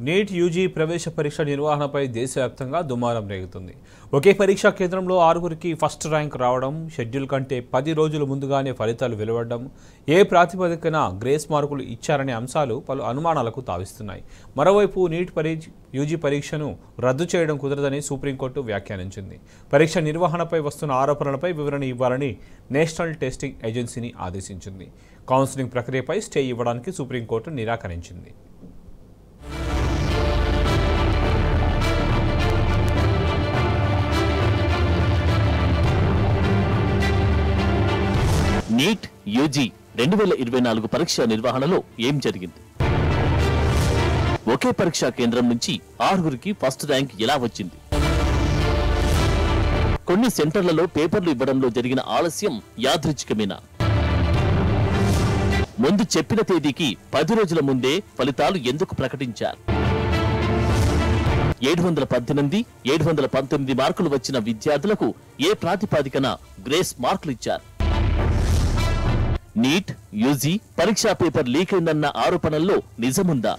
NEET UG ప్రవేశ పరీక్ష నిర్వహణపై దేశవ్యాప్తంగా దుమారం రేగుతుంది. ఒకే పరీక్షా కేంద్రంలో 6గురికి ఫస్ట్ ర్యాంక్ రావడం, షెడ్యూల్ కంటే 10 రోజుల ముందుగానే ఫలితాలు వెలువడడం, ఏ ప్రాతిపదికన గ్రేస్ మార్కులు ఇచ్చారనే అంశాలు పలు అనుమానాలకు తావిస్తున్నాయి. మరోవైపు నీట్ యూజీ పరీక్షను రద్దు చేయడం కుదరదని సుప్రీంకోర్టు వ్యాఖ్యానించింది. పరీక్ష నిర్వహణపై వస్తున్న ఆరోపణలపై వివరణ ఇవ్వాలని నేషనల్ టెస్టింగ్ ఏజెన్సీని ఆదేశించింది. కౌన్సిలింగ్ ప్రక్రియపై స్టే ఇవ్వడానికి సుప్రీంకోర్టు నిరాకరించింది. నీట్ యూజీ 2024 పరీక్ష నిర్వహణలో ఏం జరిగింది? ఒకే పరీక్షా కేంద్రం నుంచి 6గురికి ఫస్ట్ ర్యాంక్ ఎలా వచ్చింది? కొన్ని సెంటర్లలో పేపర్లు ఇవ్వడంలో జరిగిన ఆలస్యం యాదృచ్ఛికమేనా? ముందు చెప్పిన తేదీకి 10 రోజుల ముందే ఫలితాలు ఎందుకు ప్రకటించారు? 718, 719 మార్కులు వచ్చిన విద్యార్థులకు ఏ ప్రాతిపదికన గ్రేస్ మార్కులు ఇచ్చారు? నీట్ యూజీ పరీక్షా పేపర్ లీక్ అయిందన్న ఆరోపణల్లో నిజముందా?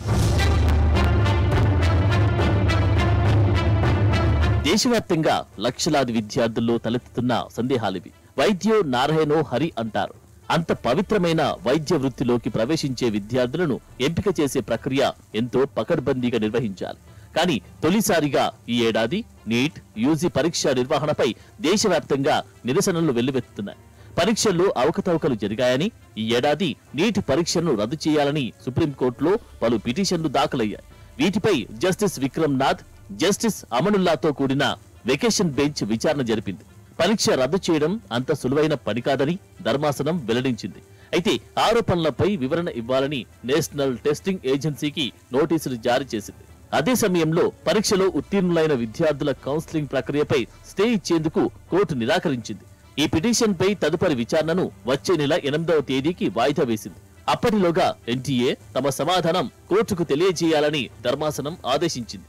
దేశవ్యాప్తంగా లక్షలాది విద్యార్థుల్లో తలెత్తుతున్న సందేహాలివి. వైద్యో నారాయణో హరి అంటారు. అంత పవిత్రమైన వైద్య వృత్తిలోకి ప్రవేశించే విద్యార్థులను ఎంపిక చేసే ప్రక్రియ ఎంతో పకడ్బందీగా నిర్వహించాలి. కానీ తొలిసారిగా ఈ ఏడాది నీట్ యూజీ పరీక్ష నిర్వహణపై దేశవ్యాప్తంగా నిరసనలు వెల్లువెత్తుతున్నాయి. పరీక్షల్లో అవకతవకలు జరిగాయని, ఈ ఏడాది నీట్ పరీక్షను రద్దు చేయాలని సుప్రీంకోర్టులో పలు పిటిషన్లు దాఖలయ్యాయి. వీటిపై జస్టిస్ విక్రమ్ నాథ్, జస్టిస్ అమనుల్లాతో కూడిన వెకేషన్ బెంచ్ విచారణ జరిపింది. పరీక్ష రద్దు చేయడం అంత సులువైన పని కాదని ధర్మాసనం వెల్లడించింది. అయితే ఆరోపణలపై వివరణ ఇవ్వాలని నేషనల్ టెస్టింగ్ ఏజెన్సీకి నోటీసులు జారీ చేసింది. అదే సమయంలో పరీక్షలో ఉత్తీర్ణులైన విద్యార్థుల కౌన్సిలింగ్ ప్రక్రియపై స్టే ఇచ్చేందుకు కోర్టు నిరాకరించింది. ఈ పిటిషన్పై తదుపరి విచారణను వచ్చే నెల 8వ తేదీకి వాయిదా వేసింది. అప్పటిలోగా ఎన్టీఏ తమ సమాధానం కోర్టుకు తెలియజేయాలని ధర్మాసనం ఆదేశించింది.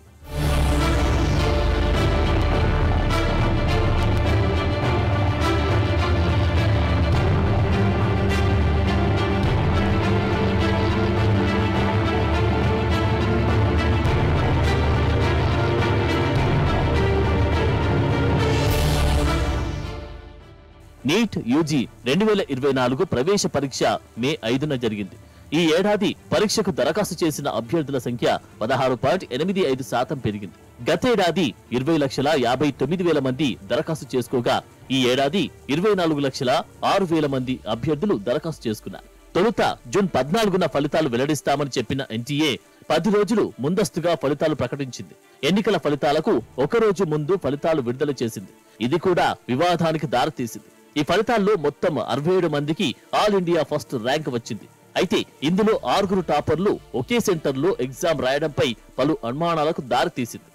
నీట్ యూజీ 2024 ప్రవేశ పరీక్ష మే 5న జరిగింది. ఈ ఏడాది పరీక్షకు దరఖాస్తు చేసిన అభ్యర్థుల సంఖ్య 16.85% పెరిగింది. గతేడాది 20,59,000 మంది దరఖాస్తు చేసుకోగా, ఈ ఏడాది 24,06,000 మంది అభ్యర్థులు దరఖాస్తు చేసుకున్నారు. తొలుత జూన్ 14న ఫలితాలు వెల్లడిస్తామని చెప్పిన ఎన్టీఏ 10 రోజులు ముందస్తుగా ఫలితాలు ప్రకటించింది. ఎన్నికల ఫలితాలకు 1 రోజు ముందు ఫలితాలు విడుదల చేసింది. ఇది కూడా వివాదానికి దారితీసింది. ఈ ఫలితాల్లో మొత్తం 67 మందికి ఆల్ ఇండియా ఫస్ట్ ర్యాంక్ వచ్చింది. అయితే ఇందులో 6గురు టాపర్లు ఒకే సెంటర్లో ఎగ్జామ్ రాయడంపై పలు అనుమానాలకు దారితీసింది.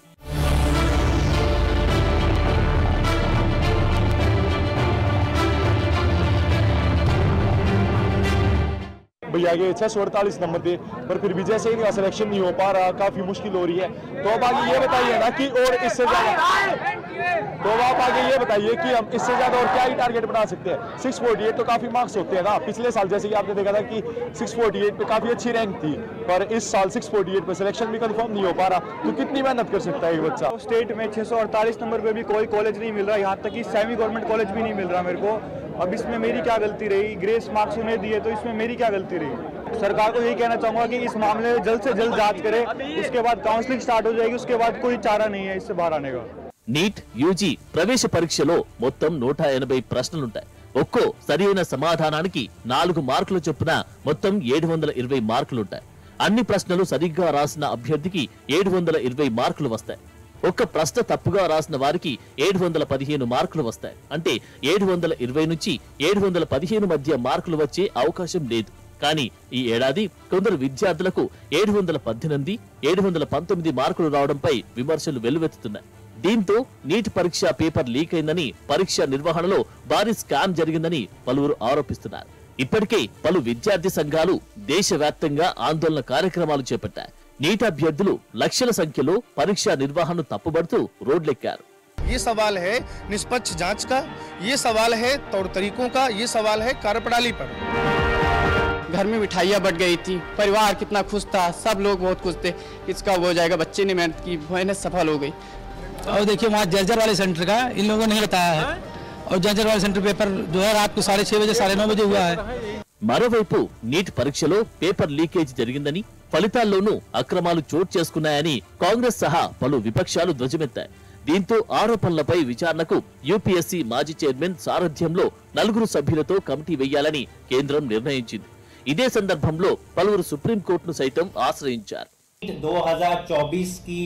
भैया के 648 नंबर थे, पर फिर भी जैसे इनका सिलेक्शन नहीं हो पा रहा, काफी मुश्किल हो रही है। तो अब आगे ये बताइए ना कि और इससे ज्यादा, तो आप आगे ये बताइए कि हम इससे ज्यादा और क्या ही टारगेट बना सकते हैं। 648 तो काफी मार्क्स होते हैं ना। पिछले साल जैसे कि आपने देखा था कि 648 पे काफी अच्छी रैंक थी, पर इस साल 648 पे सिलेक्शन भी कंफर्म नहीं हो पा रहा। तो कितनी मेहनत कर सकता है ये बच्चा? स्टेट में 648 नंबर पे भी कोई कॉलेज नहीं मिल रहा, यहाँ तक कि सेमी गवर्नमेंट कॉलेज भी नहीं मिल रहा मेरे को। अब इसमें मेरी क्या गलती रही? ग्रेस मार्क्स उन्हें दिए तो इसमें मेरी क्या गलती रही? सरकार को यही कहना चाहूंगा कि इस मामले में जल्द से जल्द जांच करे, उसके बाद काउंसलिंग स्टार्ट हो जाएगी, उसके बाद कोई चारा नहीं है इससे बाहर आने का। నీట్ యూజీ ప్రవేశ పరీక్షలో మొత్తం 180 ప్రశ్నలుంటాయి. ఒక్కో సరైన సమాధానానికి 4 మార్కుల చొప్పున మొత్తం 720 మార్కులుంటాయి. అన్ని ప్రశ్నలు సరిగ్గా రాసిన అభ్యర్థికి 720 మార్కులు వస్తాయి. ఒక్క ప్రశ్న తప్పుగా రాసిన వారికి 715 మార్కులు వస్తాయి. అంటే 720 నుంచి 715 మధ్య మార్కులు వచ్చే అవకాశం లేదు. కానీ ఈ ఏడాది కొందరు విద్యార్థులకు 718, 719 మార్కులు రావడంపై విమర్శలు వెల్లువెత్తుతున్నాయి. దీంతో నీట్ పరీక్ష పేపర్ లీక్ అయిందని, పరీక్ష నిర్వహణలో భారీ స్కామ్ జరిగిందని పలువురు ఆరోపిస్తున్నారు. ఇప్పటికే పలు విద్యార్థి సంఘాలు దేశవ్యాప్తంగా ఆందోళన కార్యక్రమాలు చేపట్టాయి. నీట్ అభ్యర్థులు లక్షల సంఖ్యలో పరీక్ష నిర్వహణను తప్పుబడుతూ రోడ్లెక్కారు. ये सवाल है निष्पक्ष जांच का, ये सवाल है तौर तरीकों का, ये सवाल है कार्यप्रणाली पर। घर में मिठाइयाँ बट गई थी, परिवार कितना खुश था, सब लोग बहुत खुश थे, इसका हो जाएगा, बच्चे ने मेहनत की, मेहनत सफल हो गई। और देखिए वहाँ जर्जर वाले सेंटर का इन लोगों ने नहीं बताया है, और जर्जर वाले सेंटर पेपर जो है रात को 6:30 बजे 9:30 बजे हुआ है। మరోవైపు నీట్ పరీక్షలో పేపర్ లీకేజ్ జరిగిందని, ఫలితాల్లోనూ అక్రమాలు చోటు చేసుకున్నాయని కాంగ్రెస్ సహా పలు విపక్షాలు ధ్వజమెత్తాయి. దీంతో ఆరోపణలపై విచారణకు యూపీఎస్సీ మాజీ చైర్మన్ సారథ్యంలో 4 సభ్యులతో కమిటీ వేయాలని కేంద్రం నిర్ణయించింది. ఇదే సందర్భంలో పలువురు సుప్రీంకోర్టును సైతం ఆశ్రయించారు. 2024 की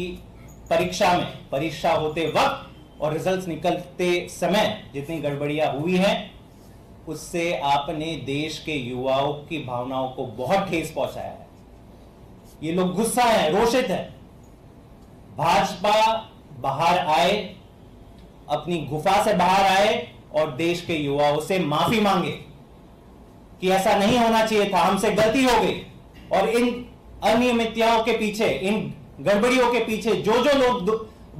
परीक्षा में परीक्षा होते वक्त और रिजल्ट्स निकलते समय जितनी गड़बड़ियां हुई हैं, उससे आपने देश के युवाओं की भावनाओं को बहुत ठेस पहुंचाया है। ये लोग गुस्सा है, रोषित है। भाजपा बाहर आए, अपनी गुफा से बाहर आए और देश के युवाओं से माफी मांगे कि ऐसा नहीं होना चाहिए था, हमसे गलती हो गई। और इन अनियमितताओं के पीछे, इन गड़बड़ियों के पीछे जो लोग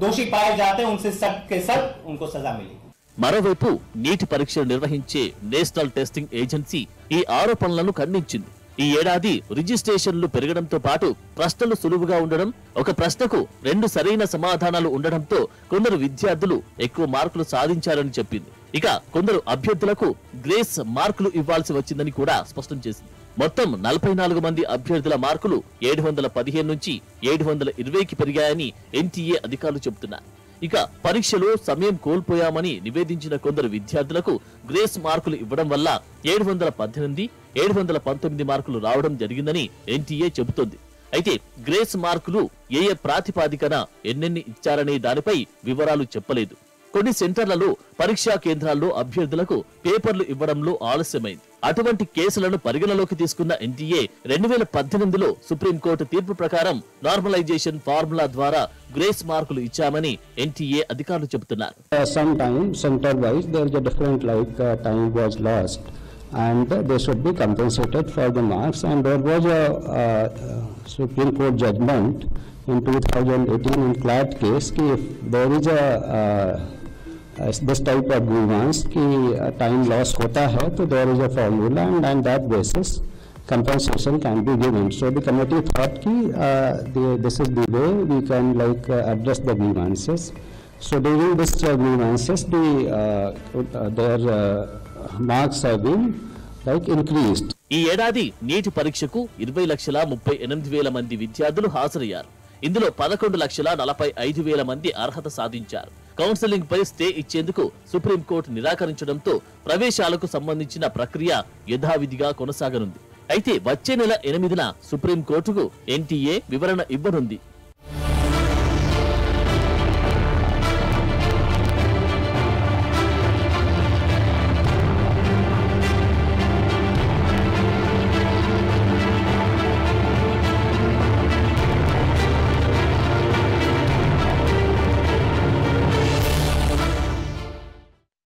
दोषी पाए जाते हैं, उनसे सब के सब उनको सजा मिलेगी. మరోవైపు నీటి పరీక్షలు నిర్వహించే నేషనల్ టెస్టింగ్ ఏజెన్సీ ఈ ఆరోపణలను ఖండించింది. ఈ ఏడాది రిజిస్ట్రేషన్లు పెరగడంతో పాటు ప్రశ్నలు సులువుగా ఉండడం, ఒక ప్రశ్నకు 2 సరైన సమాధానాలు ఉండడంతో కొందరు విద్యార్థులు ఎక్కువ మార్కులు సాధించారని చెప్పింది. ఇక కొందరు అభ్యర్థులకు గ్రేస్ మార్కులు ఇవ్వాల్సి వచ్చిందని కూడా స్పష్టం చేసింది. మొత్తం 44 మంది అభ్యర్థుల మార్కులు 715 నుంచి 720కి పెరిగాయని ఎన్టీఏ అధికారులు చెబుతున్నారు. ఇక పరీక్షలో సమయం కోల్పోయామని నివేదించిన కొందరు విద్యార్థులకు గ్రేస్ మార్కులు ఇవ్వడం వల్ల 718, 719 మార్కులు రావడం జరిగిందని ఎన్టీఏ చెబుతోంది. అయితే గ్రేస్ మార్కులు ఏ ప్రాతిపాదికన ఎన్నెన్ని ఇచ్చారనే దానిపై వివరాలు చెప్పలేదు. కొన్ని సెంటర్లలో పరీక్షా కేంద్రాల్లో అభ్యర్థులకు పేపర్లు ఇవ్వడంలో ఆలస్యమైంది. అటువంటి కేసులను పరిగణలోకి తీసుకున్న ఎన్టీఏ 2018లో సుప్రీంకోర్టు తీర్పు ప్రకారం నార్మలైజేషన్ ఫార్ములా ద్వారా గ్రేస్ మార్కులు ఇచ్చామని ఎన్టీఏ అధికారులు చెబుతున్నారు. Some time center wise there is a different time was lost and they should be compensated for the marks, and there was a Supreme Court judgment in 2018 in CLAT case कि if there is a this type of grievance कि time loss होता है तो there is a formula and on that basis compensation can be given. So the committee thought कि this is the way we can address the grievances. So during this grievances their marks have been increased. ఈ ఏడాది నీటి పరీక్షకు 20,38,000 మంది విద్యార్థులు హాజరయ్యారు. ఇందులో 11,45,000 మంది అర్హత సాధించారు. కౌన్సెలింగ్ పై స్టే ఇచ్చేందుకు సుప్రీంకోర్టు నిరాకరించడంతో ప్రవేశాలకు సంబంధించిన ప్రక్రియ యథావిధిగా కొనసాగనుంది. అయితే వచ్చే నెల 8న సుప్రీంకోర్టుకు ఎన్టీఏ వివరణ ఇవ్వనుంది.